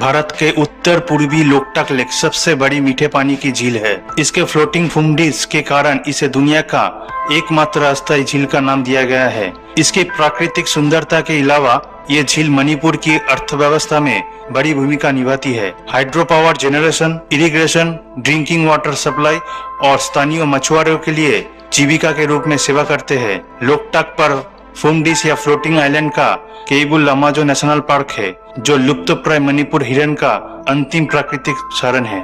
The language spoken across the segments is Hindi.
भारत के उत्तर पूर्वी लोकटक लेक सबसे बड़ी मीठे पानी की झील है। इसके फ्लोटिंग फुंडीज के कारण इसे दुनिया का एकमात्र अस्थायी झील का नाम दिया गया है। इसकी प्राकृतिक सुंदरता के अलावा ये झील मणिपुर की अर्थव्यवस्था में बड़ी भूमिका निभाती है। Hydro power generation, irrigation, drinking water supply और स्थानीय मछुआरों के लिए जीविका के रूप में सेवा करते हैं। लोकटक पर फुंडीस या फ्लोटिंग आइलैंड का केबुल लमाजो नेशनल पार्क है, जो लुप्तप्राय मणिपुर हिरन का अंतिम प्राकृतिक शरण है।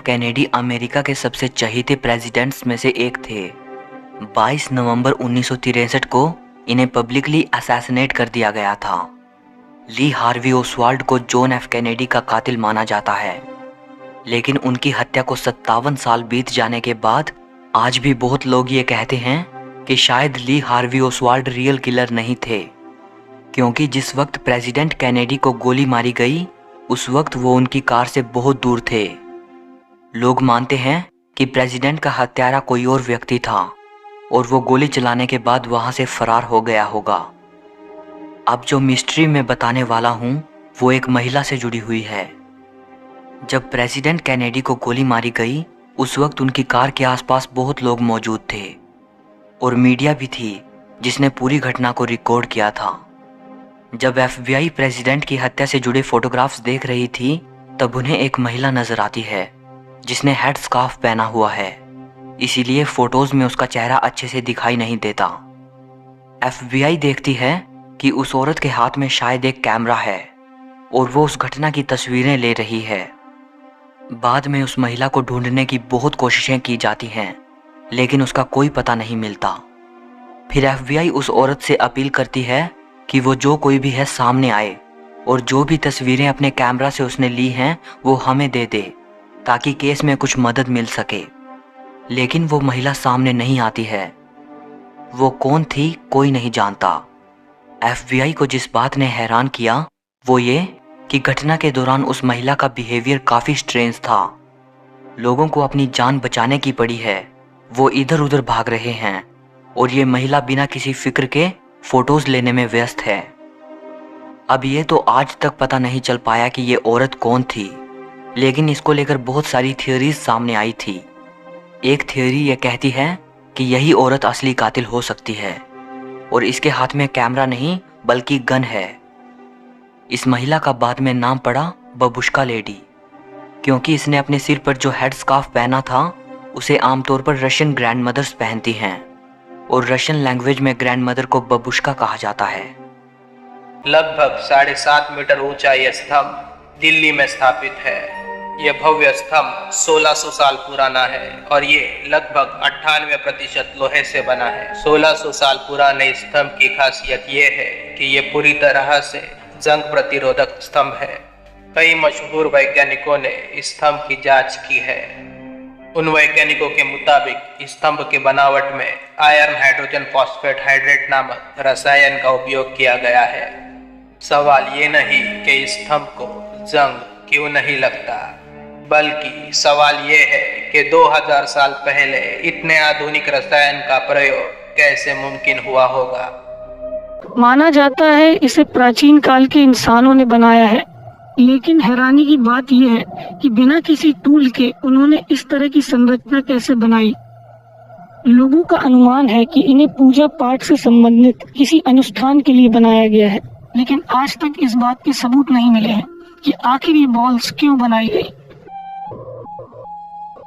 कैनेडी अमेरिका के सबसे चहेते प्रेसिडेंट्स में से एक थे। 22 नवंबर 1963 को इन्हें पब्लिकली असैसिनेट कर दिया गया था। ली हार्वी ओसवाल्ड को जॉन एफ कैनेडी का कातिल माना जाता है, लेकिन उनकी हत्या को 57 साल बीत जाने के बाद आज भी बहुत लोग ये कहते हैं कि शायद Lee Harvey Oswald real killer नहीं थे, क्योंकि जिस वक्त प्रेसिडेंट कैनेडी को गोली मारी गई उस वक्त वो उनकी कार से बहुत दूर थे। लोग मानते हैं कि प्रेसिडेंट का हत्यारा कोई और व्यक्ति था और वो गोली चलाने के बाद वहां से फरार हो गया होगा। अब जो मिस्ट्री मैं बताने वाला हूं वो एक महिला से जुड़ी हुई है। जब प्रेसिडेंट कैनेडी को गोली मारी गई उस वक्त उनकी कार के आसपास बहुत लोग मौजूद थे और मीडिया भी थी जिसने पूरी घटना को रिकॉर्ड किया था। जब FBI प्रेसिडेंट की हत्या से जुड़े फोटोग्राफ्स देख रही थी तब उन्हें एक महिला नजर आती है जिसने हेड स्कार्फ पहना हुआ है, इसीलिए फोटोज में उसका चेहरा अच्छे से दिखाई नहीं देता। FBI देखती है कि उस औरत के हाथ में शायद एक कैमरा है और वो उस घटना की तस्वीरें ले रही है। बाद में उस महिला को ढूंढने की बहुत कोशिशें की जाती हैं, लेकिन उसका कोई पता नहीं मिलता। फिर FBI उस औरत से अपील करती है कि वो जो कोई भी है सामने आए और जो भी तस्वीरें अपने कैमरा से उसने ली हैं वो हमें दे दे, ताकि केस में कुछ मदद मिल सके। लेकिन वो महिला सामने नहीं आती है। वो कौन थी कोई नहीं जानता। FBI को जिस बात ने हैरान किया वो ये कि घटना के दौरान उस महिला का बिहेवियर काफी स्ट्रेंज था। लोगों को अपनी जान बचाने की पड़ी है, वो इधर उधर भाग रहे हैं और ये महिला बिना किसी फिक्र के फोटोज लेने में व्यस्त है। अब ये तो आज तक पता नहीं चल पाया कि ये औरत कौन थी, लेकिन इसको लेकर बहुत सारी थियोरीज सामने आई थी। एक थियोरी ये कहती है कि यही औरत असली कातिल हो सकती है और इसके हाथ में कैमरा नहीं बल्कि गन है। इस महिला का बाद में नाम पड़ा बबुश्का लेडी, क्योंकि इसने अपने सिर पर जो हेड स्कार्फ पहना था उसे आमतौर पर रशियन ग्रैंड मदर्स पहनती हैं और रशियन लैंग्वेज में ग्रैंड मदर को बबुश्का कहा जाता है। लगभग 7.5 मीटर ऊंचा यह स्तंभ दिल्ली में स्थापित है। यह भव्य स्तंभ 1600 साल पुराना है और ये लगभग 98% लोहे से बना है। 1600 साल पुराने स्तंभ की खासियत ये है कि ये पूरी तरह से जंग प्रतिरोधक स्तंभ है। कई मशहूर वैज्ञानिकों ने इस स्तंभ की जांच की है। उन वैज्ञानिकों के मुताबिक इस स्तंभ के बनावट में आयरन हाइड्रोजन फॉस्फेट हाइड्रेट नामक रसायन का उपयोग किया गया है। सवाल ये नहीं कि इस स्तंभ को जंग क्यों नहीं लगता, बल्कि सवाल ये है कि 2000 साल पहले इतने आधुनिक रसायन का प्रयोग कैसे मुमकिन हुआ होगा। माना जाता है इसे प्राचीन काल के इंसानों ने बनाया है, लेकिन हैरानी की बात यह है कि बिना किसी टूल के उन्होंने इस तरह की संरचना कैसे बनाई। लोगों का अनुमान है कि इन्हें पूजा पाठ से संबंधित किसी अनुष्ठान के लिए बनाया गया है, लेकिन आज तक इस बात के सबूत नहीं मिले हैं कि आखिर ये बॉल्स क्यों बनाई गई।